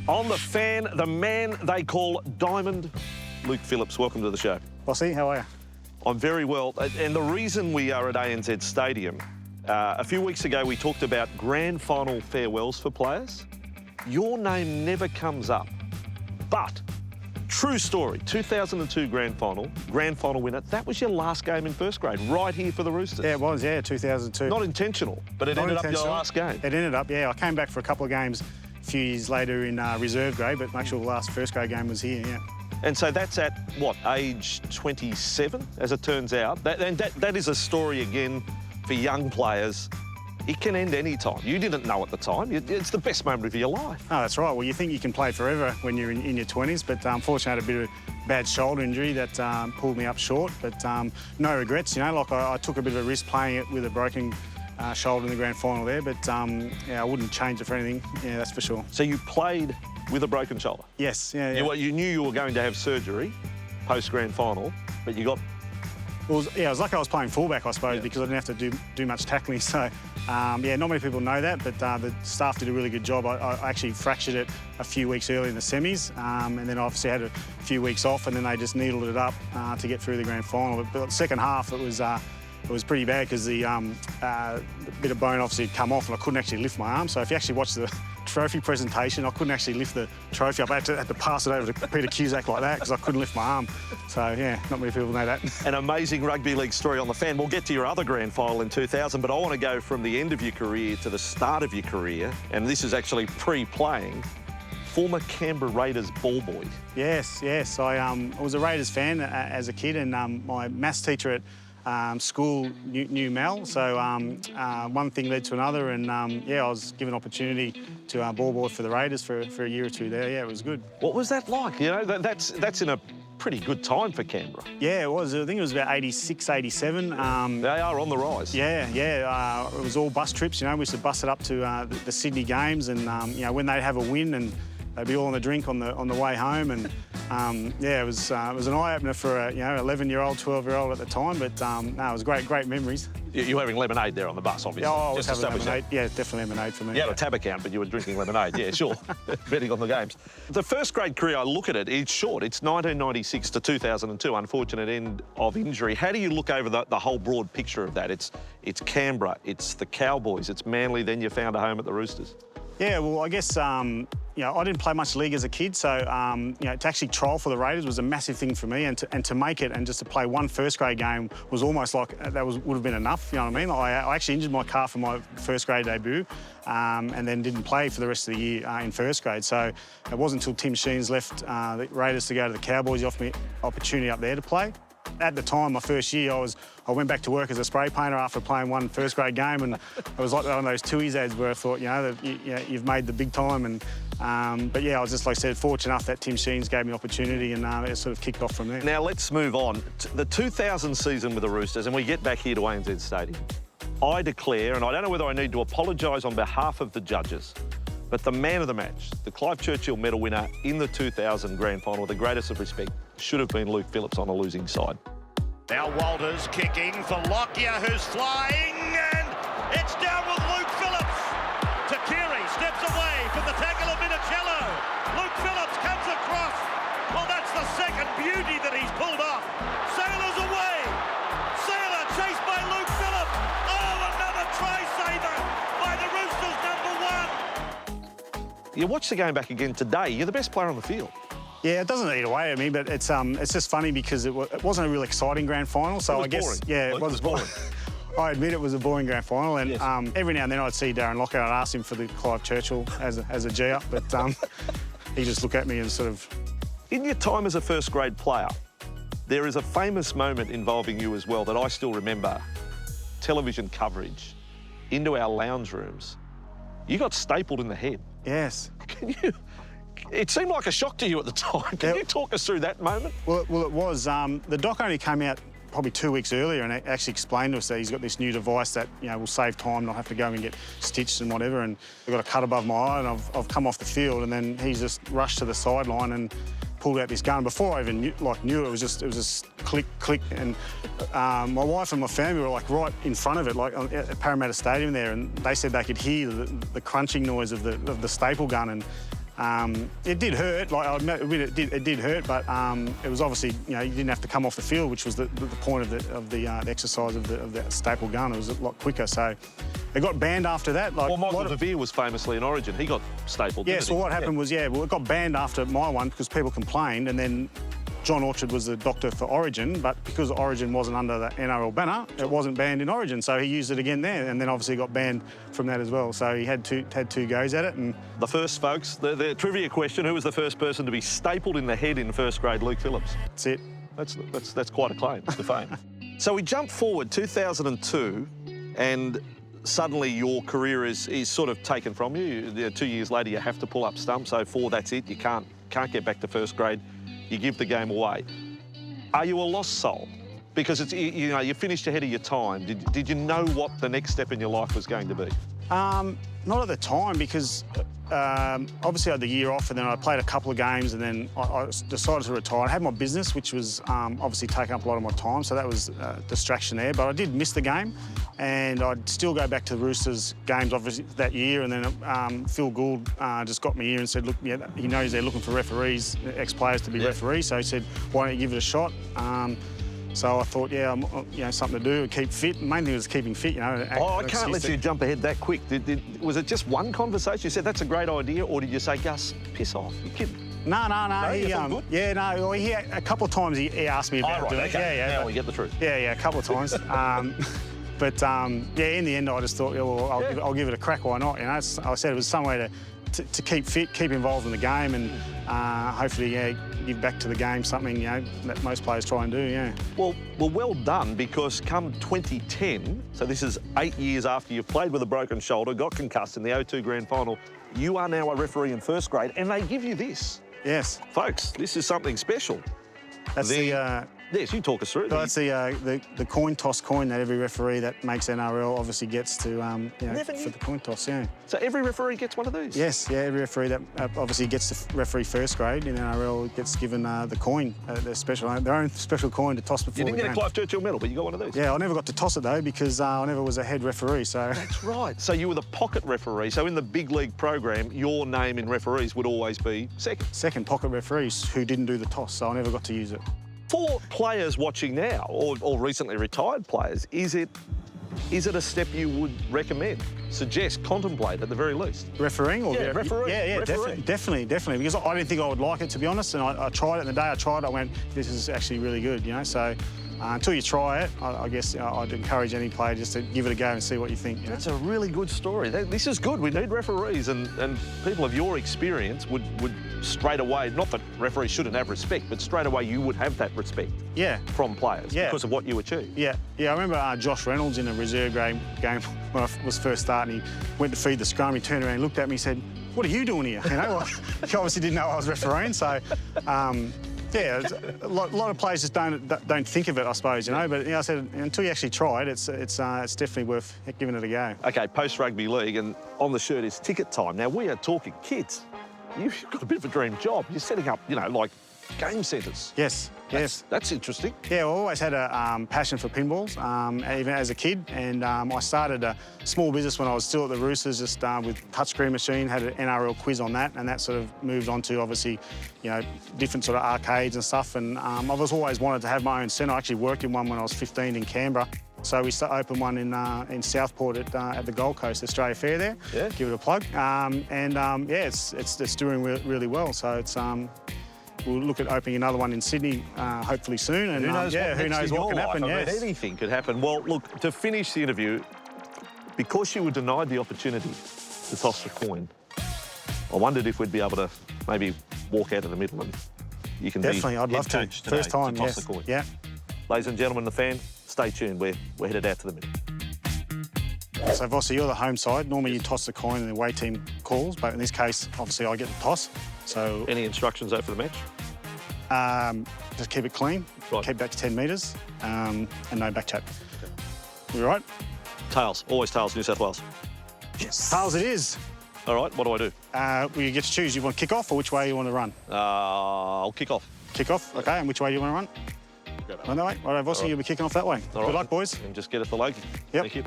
On the fan, the man they call Diamond, Luke Phillips. Welcome to the show. Vossy, how are you? I'm very well. And the reason we are at ANZ Stadium, a few weeks ago we talked about grand final farewells for players. Your name never comes up, but true story, 2002 grand final winner. That was your last game in first grade, right here for the Roosters. Yeah, it was, 2002. Not intentional, but it ended up your last game. It ended up, yeah. I came back for a couple of games a few years later in reserve grade, but my actual last first grade game was here, yeah. And so that's at, what, age 27, as it turns out? That is a story, again, for young players. It can end any time. You didn't know at the time. It's the best moment of your life. Oh, that's right. Well, you think you can play forever when you're in your 20s, but unfortunately I had a bit of a bad shoulder injury that pulled me up short, but no regrets, you know. Like, I took a bit of a risk playing it with a broken shoulder in the grand final there, but yeah, I wouldn't change it for anything, yeah, that's for sure. So you played with a broken shoulder? Yes, yeah. You knew you were going to have surgery post-grand final, but you got... Well, yeah, I was lucky I was playing fullback, I suppose, because I didn't have to do much tackling. So, yeah, not many people know that, but the staff did a really good job. I actually fractured it a few weeks early in the semis, and then obviously had a few weeks off, and then they just needled it up to get through the grand final. But the second half, it was pretty bad because the bit of bone obviously had come off, and I couldn't actually lift my arm. So if you actually watch the trophy presentation, I couldn't actually lift the trophy up. I had to pass it over to Peter Cusack like that because I couldn't lift my arm. So, yeah, not many people know that. An amazing rugby league story on the fan. We'll get to your other grand final in 2000, but I want to go from the end of your career to the start of your career, and this is actually pre-playing. Former Canberra Raiders ball boy. Yes. I was a Raiders fan as a kid, and my maths teacher at school knew Mel, so one thing led to another, and yeah, I was given an opportunity to ball boy for the Raiders for a year or two there. Yeah, it was good. What was that like? You know, that's in a pretty good time for Canberra. Yeah, it was. I think it was about 86, 87. They are on the rise. Yeah. It was all bus trips, you know. We used to bus it up to the Sydney games, and you know, when they'd have a win, and they'd be all on the drink on the way home, and yeah, it was an eye-opener for a 11-year-old, 12-year-old at the time, but no, it was great memories. You were having lemonade there on the bus, obviously. Yeah, I was having lemonade. Yeah, definitely lemonade for me. You had a tab account, but you were drinking lemonade. Yeah, sure. Betting on the games. The first grade career, I look at it, it's short. It's 1996 to 2002, unfortunate end of injury. How do you look over the whole broad picture of that? It's Canberra, it's the Cowboys, it's Manly, then you found a home at the Roosters. Yeah, well, I guess, you know, I didn't play much league as a kid, so, you know, to actually trial for the Raiders was a massive thing for me, and to make it and just to play one first grade game was almost like would have been enough, you know what I mean? I actually injured my calf for my first grade debut, and then didn't play for the rest of the year in first grade. So it wasn't until Tim Sheens left the Raiders to go to the Cowboys, he offered me opportunity up there to play. At the time, my first year, I went back to work as a spray painter after playing one first grade game, and it was like one of those TUI's ads where I thought, you know, you've made the big time. And but yeah, I was just, like I said, fortunate enough that Tim Sheens gave me an opportunity, and it sort of kicked off from there. Now let's move on to the 2000 season with the Roosters, and we get back here to ANZ Stadium. I declare, and I don't know whether I need to apologise on behalf of the judges, but the man of the match, the Clive Churchill medal winner in the 2000 grand final, with the greatest of respect, should have been Luke Phillips on a losing side. Now Walters kicking for Lockyer, who's flying, and it's down with Luke Phillips. Takiri steps away from the tackle of Minicello. Luke Phillips comes across. Well, that's the second beauty that he's pulled off. Sailor's away. Sailor chased by Luke Phillips. Oh, another try saver by the Roosters, #1. You watch the game back again today, you're the best player on the field. Yeah, it doesn't eat away at me, but it's just funny because it wasn't a real exciting grand final. So I guess boring. Yeah, it was boring. I admit it was a boring grand final, and yes. Every now and then I'd see Darren Lockyer and I'd ask him for the Clive Churchill as a G-up, but he just looked at me and sort of... In your time as a first grade player, there is a famous moment involving you as well that I still remember. Television coverage into our lounge rooms. You got stapled in the head. Yes. Can you... It seemed like a shock to you at the time. Can you talk us through that moment? Well, it was. The doc only came out probably 2 weeks earlier and actually explained to us that he's got this new device that, you know, will save time, not have to go and get stitched and whatever. And I've got a cut above my eye, and I've come off the field, and then he's just rushed to the sideline and pulled out this gun. Before I even knew it was just click, and my wife and my family were like right in front of it, like at Parramatta Stadium there, and they said they could hear the crunching noise of the staple gun, and It did hurt. Like I admit, it did hurt, but it was obviously, you know, you didn't have to come off the field, which was the point of the exercise of the staple gun. It was a lot quicker. So it got banned after that. Like, well, Michael De Vere was famously in Origin. He got stapled. Yeah. So what happened was, it got banned after my one because people complained, and then John Orchard was the doctor for Origin, but because Origin wasn't under the NRL banner, it wasn't banned in Origin, so he used it again there, and then obviously got banned from that as well. So he had two goes at it. And the first, folks, the trivia question: who was the first person to be stapled in the head in first grade? Luke Phillips. That's it. That's quite a claim to fame. So we jump forward 2002, and suddenly your career is sort of taken from you. 2 years later, you have to pull up stumps. 04, that's it. You can't get back to first grade. You give the game away. Are you a lost soul? Because it's, you know, you finished ahead of your time. Did you know what the next step in your life was going to be? Not at the time, because obviously I had the year off, and then I played a couple of games, and then I decided to retire. I had my business, which was obviously taking up a lot of my time, so that was a distraction there. But I did miss the game, and I'd still go back to the Roosters games, obviously, that year. And then Phil Gould just got me here and said, look, yeah, he knows they're looking for referees, ex-players to be referees, so he said, why don't you give it a shot? So I thought, yeah, you know, something to do, keep fit. Main thing was keeping fit, you know. Oh, I can't let you jump ahead that quick. Was it just one conversation? You said, that's a great idea, or did you say, Gus, piss off, you kidding? No. He a couple of times he asked me about doing it. Okay. Yeah. Now we get the truth. Yeah, a couple of times. But in the end, I just thought, yeah, well, I'll give it a crack. Why not? You know, I said it was some way to keep fit, keep involved in the game, and hopefully, give back to the game something, you know, that most players try and do. Yeah. Well done, because come 2010, so this is 8 years after you've played with a broken shoulder, got concussed in the 02 Grand Final, you are now a referee in first grade, and they give you this. Yes. Folks, this is something special. That's Yes, you talk us through. That's the coin toss coin that every referee that makes NRL obviously gets to, you know, for the coin toss, yeah. So every referee gets one of these? Yes, yeah, every referee that obviously gets to referee first grade in NRL gets given the coin, their own special coin to toss before the game. You didn't get a Clive Churchill medal, but you got one of these? Yeah, I never got to toss it, though, because I never was a head referee, so... That's right. So you were the pocket referee. So in the big league program, your name in referees would always be second? Second pocket referees who didn't do the toss, so I never got to use it. For players watching now, or recently retired players, is it a step you would recommend, suggest, contemplate at the very least? Refereeing? Or referee. Yeah, definitely, because I didn't think I would like it, to be honest, and I tried it, and the day I tried it, I went, this is actually really good, you know, so... until you try it, I guess I'd encourage any player just to give it a go and see what you think. You know? That's a really good story. This is good. We need referees, and people of your experience would straight away, not that referees shouldn't have respect, but straight away you would have that respect from players because of what you achieved. Yeah, I remember Josh Reynolds in a reserve game when I was first starting. He went to feed the scrum, he turned around and looked at me and said, what are you doing here? You know, he obviously didn't know I was refereeing, so... yeah, a lot of players just don't think of it, I suppose, you know. But I said until you actually try it, it's definitely worth giving it a go. Okay, post rugby league, and on the shirt is ticket time. Now we are talking kids. You've got a bit of a dream job. You're setting up, you know, like game centres. Yes. That's interesting. Yeah, well, I always had a passion for pinballs, even as a kid, and I started a small business when I was still at the Roosters, just with touchscreen machine, had an NRL quiz on that, and that sort of moved on to, obviously, you know, different sort of arcades and stuff, and I've always wanted to have my own centre. I actually worked in one when I was 15 in Canberra. So we opened one in Southport at the Gold Coast Australia Fair there. Yeah. Give it a plug. It's doing really well. So it's we'll look at opening another one in Sydney hopefully soon. And who knows what can happen? Yes. I mean, anything could happen. Well, look, to finish the interview, because you were denied the opportunity to toss the coin, I wondered if we'd be able to maybe walk out of the middle and you can definitely. I'd love to. First time, to toss the coin. Yeah. Ladies and gentlemen, the fan. Stay tuned, we're headed out to the middle. So, Vossy, you're the home side. Normally you toss the coin and the away team calls, but in this case, obviously, I get the toss. So, any instructions out for the match? Just keep it clean, keep back to 10 metres, and no back chat. Okay. You all right? Tails, always tails, New South Wales. Yes. Tails it is. All right, what do I do? Well, you get to choose. You want to kick off or which way you want to run? I'll kick off. Kick off, okay, and which way do you want to run? Run that way. All right, Vossy, you'll be kicking off that way. Good luck, boys. And just get it for Logie. Yep. Thank you.